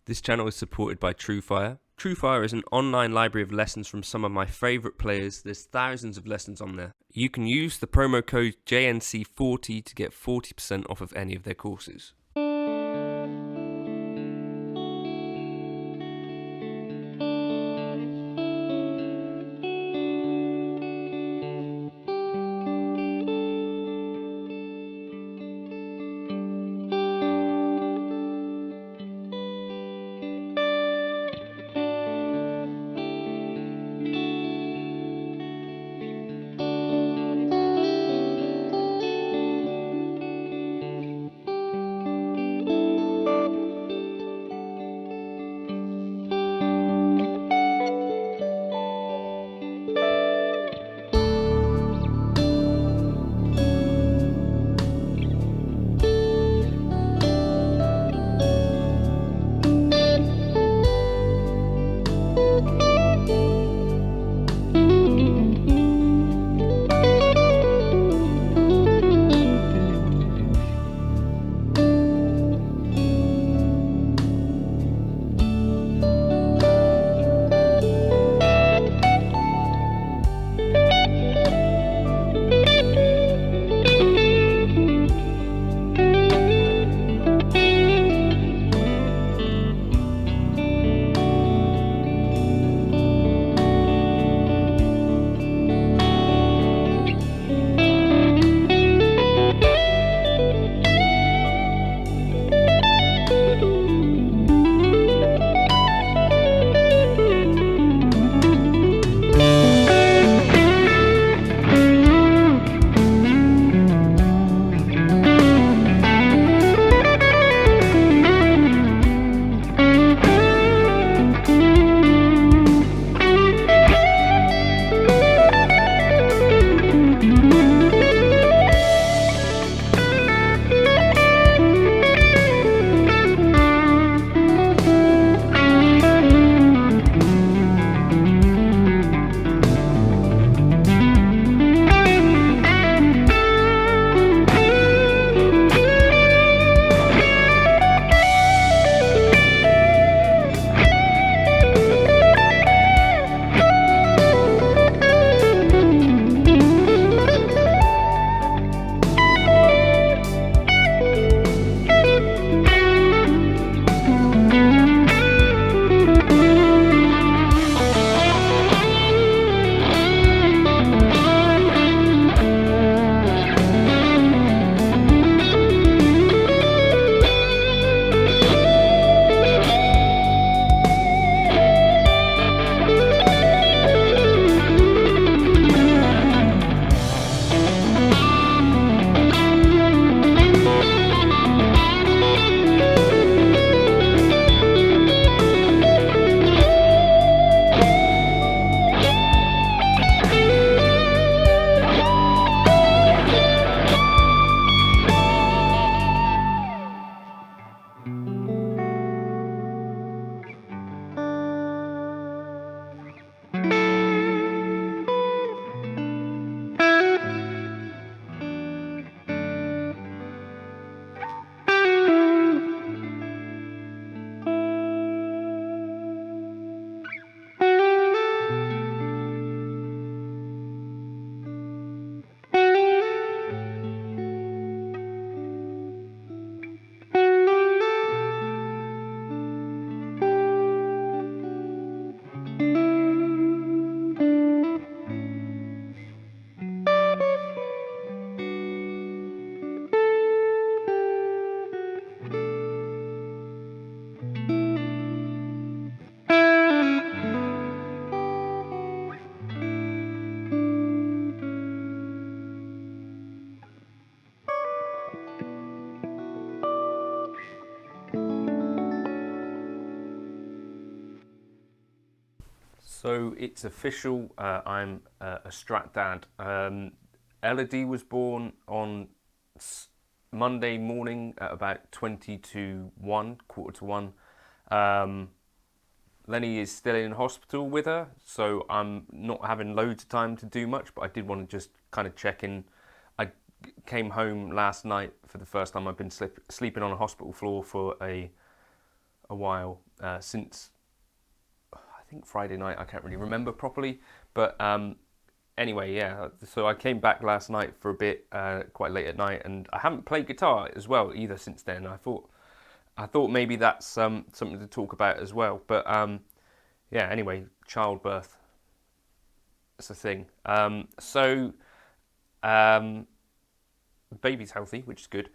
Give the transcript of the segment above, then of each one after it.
This channel is supported by TrueFire. TrueFire is an online library of lessons from some of my favourite players. There's thousands of lessons on there. You can use the promo code JNC40 to get 40% off of any of their courses. So it's official, I'm a Strat dad. Elodie was born on Monday morning at about 20 to 1, quarter to 1. Lenny is still in hospital with her, so I'm not having loads of time to do much, but I did want to just kind of check in. I came home last night for the first time. I've been sleeping on a hospital floor for a a while, since I think Friday night. I can't really remember properly, but anyway, yeah. So I came back last night for a bit, quite late at night, and I haven't played guitar as well either since then. I thought maybe that's something to talk about as well. But yeah. Anyway, childbirth. It's a thing. Baby's healthy, which is good.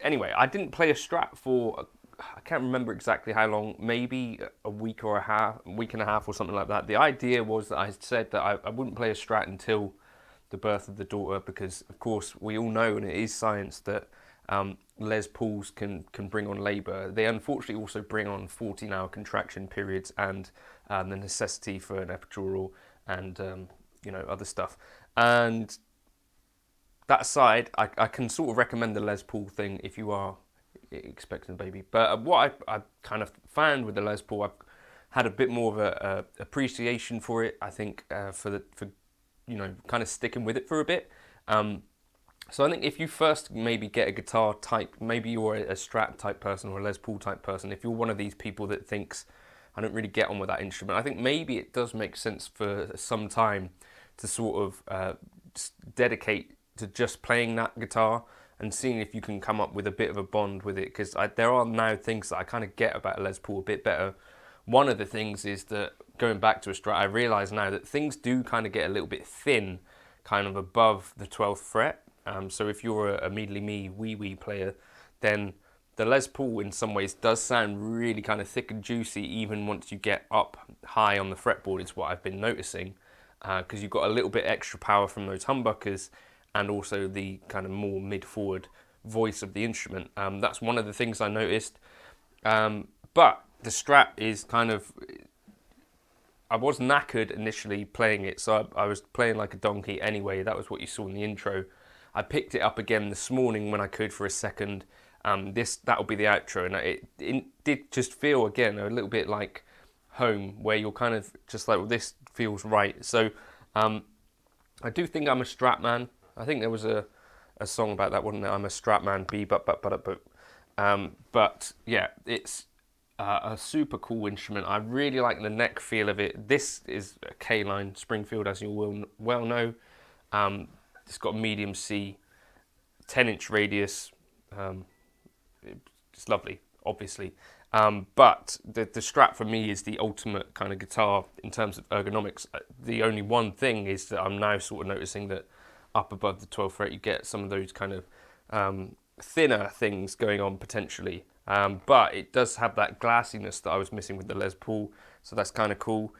Anyway, I didn't play a Strat for, I can't remember exactly how long, maybe a week and a half or something like that. The idea was that I said that I wouldn't play a Strat until the birth of the daughter, because of course we all know, and it is science, that Les Pauls can bring on labour. They unfortunately also bring on 14-hour contraction periods and the necessity for an epidural and other stuff. And that aside, I can sort of recommend the Les Paul thing if you are expecting a baby. But what I kind of found with the Les Paul, I've had a bit more of a appreciation for it. I think for kind of sticking with it for a bit. So I think if you first maybe get a guitar type, maybe you're a Strat type person or a Les Paul type person. If you're one of these people that thinks, I don't really get on with that instrument, I think maybe it does make sense for some time to sort of dedicate to just playing that guitar and seeing if you can come up with a bit of a bond with it, because there are now things that I kind of get about a Les Paul a bit better. One of the things is that, going back to a Strat, I realise now that things do kind of get a little bit thin, kind of above the 12th fret. So if you're a Meedly Me wee player, then the Les Paul in some ways does sound really kind of thick and juicy even once you get up high on the fretboard, is what I've been noticing, because you've got a little bit extra power from those humbuckers, and also the kind of more mid-forward voice of the instrument. That's one of the things I noticed. But the Strat is kind of, I was knackered initially playing it, so I was playing like a donkey anyway. That was what you saw in the intro. I picked it up again this morning when I could for a second. That'll be the outro, and it did just feel again a little bit like home, where you're kind of just like, well, this feels right. So I do think I'm a Strat man. I think there was a song about that, wasn't there? I'm a Strat man, but yeah, it's a super cool instrument. I really like the neck feel of it. This is a K-line Springfield, as you will well know. It's got medium C, 10-inch radius. It's lovely, obviously. But the Strat for me is the ultimate kind of guitar in terms of ergonomics. The only one thing is that I'm now sort of noticing that up above the 12th fret you get some of those kind of thinner things going on potentially. But it does have that glassiness that I was missing with the Les Paul, so that's kind of cool.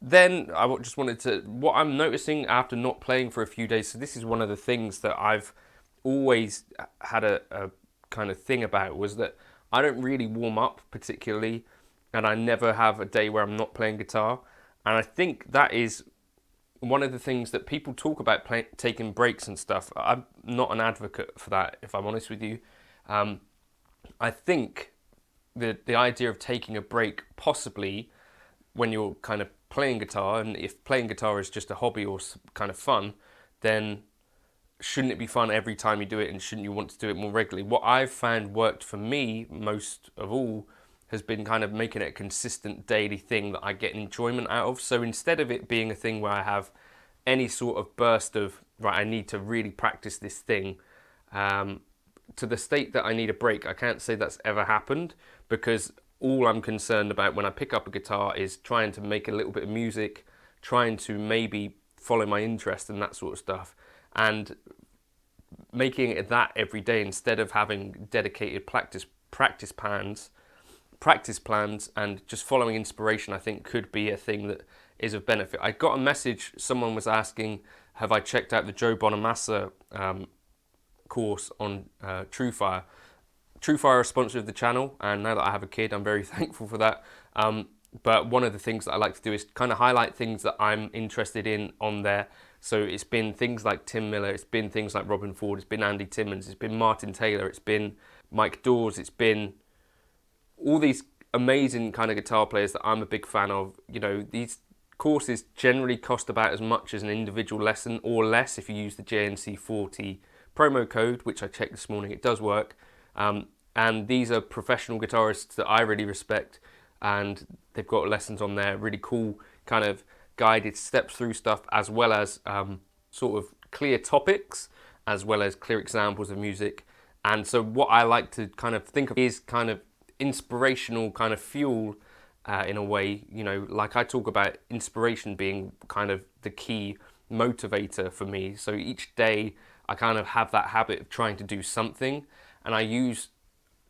Then I just wanted to, what I'm noticing after not playing for a few days, so this is one of the things that I've always had a kind of thing about, was that I don't really warm up particularly, and I never have a day where I'm not playing guitar. And I think that is one of the things that people talk about, taking breaks and stuff. I'm not an advocate for that, if I'm honest with you. I think the idea of taking a break, possibly when you're kind of playing guitar, and if playing guitar is just a hobby or kind of fun, then shouldn't it be fun every time you do it, and shouldn't you want to do it more regularly? What I've found worked for me most of all has been kind of making it a consistent daily thing that I get enjoyment out of. So instead of it being a thing where I have any sort of burst of, right, I need to really practice this thing, to the state that I need a break, I can't say that's ever happened, because all I'm concerned about when I pick up a guitar is trying to make a little bit of music, trying to maybe follow my interest and that sort of stuff, and making it that every day instead of having dedicated practice plans, and just following inspiration, I think could be a thing that is of benefit. I got a message, someone was asking, have I checked out the Joe Bonamassa course on TrueFire. TrueFire are a sponsor of the channel, and now that I have a kid, I'm very thankful for that. But one of the things that I like to do is kind of highlight things that I'm interested in on there. So it's been things like Tim Miller, it's been things like Robin Ford, it's been Andy Timmons, it's been Martin Taylor, it's been Mike Dawes, it's been all these amazing kind of guitar players that I'm a big fan of. You know, these courses generally cost about as much as an individual lesson, or less if you use the JNC40 promo code, which I checked this morning, it does work. and these are professional guitarists that I really respect, and they've got lessons on there, really cool kind of guided steps through stuff, as well as sort of clear topics, as well as clear examples of music. And so what I like to kind of think of is kind of inspirational kind of fuel in a way, you know, like I talk about inspiration being kind of the key motivator for me. So each day I kind of have that habit of trying to do something, and I use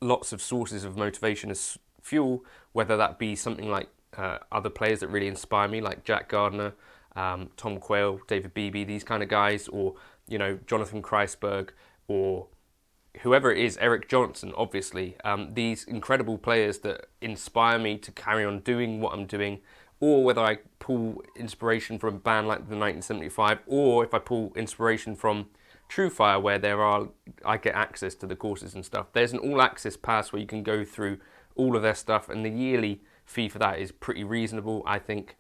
lots of sources of motivation as fuel, whether that be something like other players that really inspire me, like Jack Gardner, Tom Quayle, David Beebe, these kind of guys, or, you know, Jonathan Kreisberg, or whoever it is, Eric Johnson, obviously, these incredible players that inspire me to carry on doing what I'm doing, or whether I pull inspiration from a band like the 1975, or if I pull inspiration from TrueFire, where I get access to the courses and stuff. There's an all-access pass where you can go through all of their stuff, and the yearly fee for that is pretty reasonable, I think.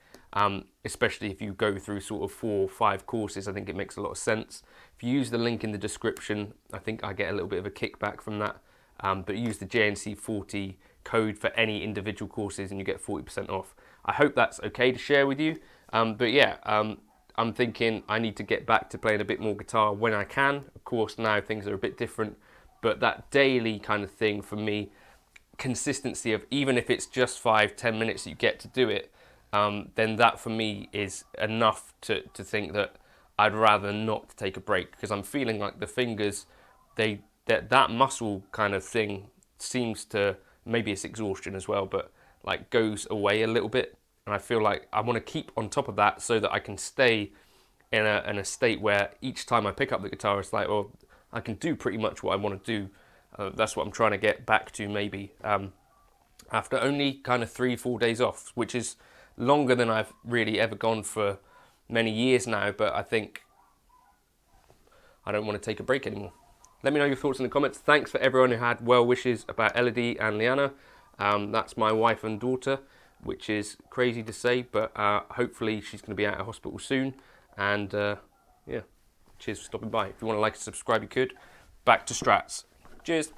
Especially if you go through sort of 4 or 5 courses, I think it makes a lot of sense. If you use the link in the description, I think I get a little bit of a kickback from that. But use the JNC40 code for any individual courses and you get 40% off. I hope that's okay to share with you. But yeah, I'm thinking I need to get back to playing a bit more guitar when I can. Of course, now things are a bit different, but that daily kind of thing for me, consistency of even if it's just 5-10 minutes that you get to do it, then that for me is enough to think that I'd rather not take a break, because I'm feeling like the fingers, that muscle kind of thing seems to, maybe it's exhaustion as well, but like goes away a little bit, and I feel like I want to keep on top of that so that I can stay in a state where each time I pick up the guitar, it's like, oh, I can do pretty much what I want to do. That's what I'm trying to get back to, maybe after only kind of 3-4 days off, which is longer than I've really ever gone for many years now, but I think I don't want to take a break anymore. Let me know your thoughts in the comments. Thanks for everyone who had well wishes about Elodie and Liana. That's my wife and daughter, which is crazy to say, but hopefully she's going to be out of hospital soon. And yeah, cheers for stopping by. If you want to like and subscribe, you could. Back to Strats. Cheers.